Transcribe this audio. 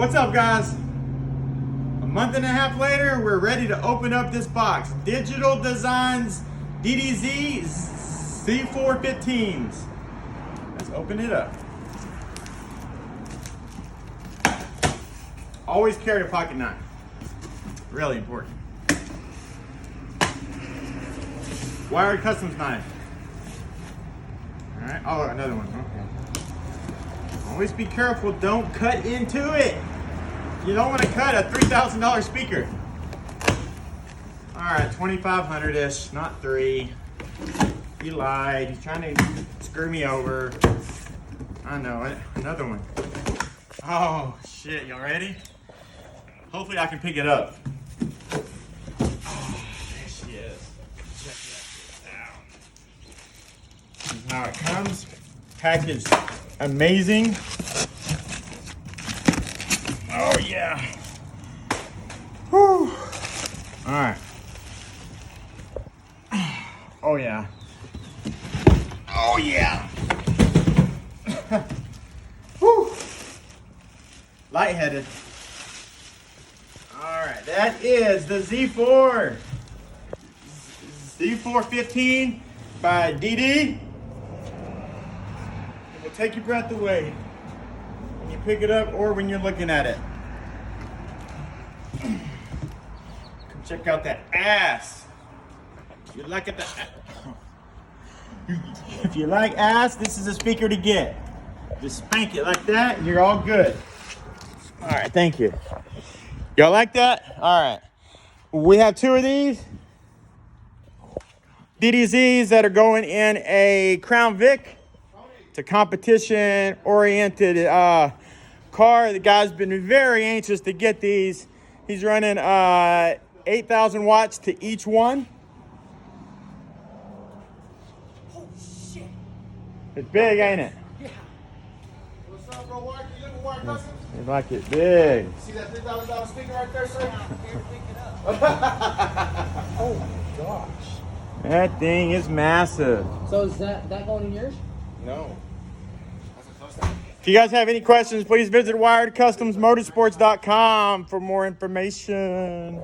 What's up, guys? A month and a half later, we're ready to open up this box. Digital Designs DDZ Z4’s. Let's open it up. Always carry a pocket knife. Really important. Wired Kustoms knife. All right. Oh, another one. Okay. Always be careful. Don't cut into it. You don't want to cut a $3,000 speaker. All right, 2,500-ish, not 3. He lied. He's trying to screw me over. I know it. Another one. Oh shit! Y'all ready? Hopefully, I can pick it up. Oh, there she is. Check that shit out. This is how it comes. Packaged amazing. Oh yeah. Whew. All right. Oh yeah. Oh yeah. Whew. Lightheaded. All right, that is the Z4’15 by DD. It will take your breath away when you pick it up or when you're looking at it. Come check out that ass. If you like it, if you like ass, this is a speaker to get. Just spank it like that, and you're all good. All right, thank you. Y'all like that? All right. We have 2 of these DDZs that are going in a Crown Vic. It's a competition-oriented car. The guy's been very anxious to get these. He's running 8,000 watts to each one. Oh shit! It's big, ain't it? Yeah. What's up, bro? Why you looking for Kustoms? It's like it big. See that $3,000 speaker right there, sir? Pick it up. Oh my gosh! That thing is massive. So is that going in yours? No. That's a custom. If you guys have any questions, please visit wiredcustomsmotorsports.com for more information.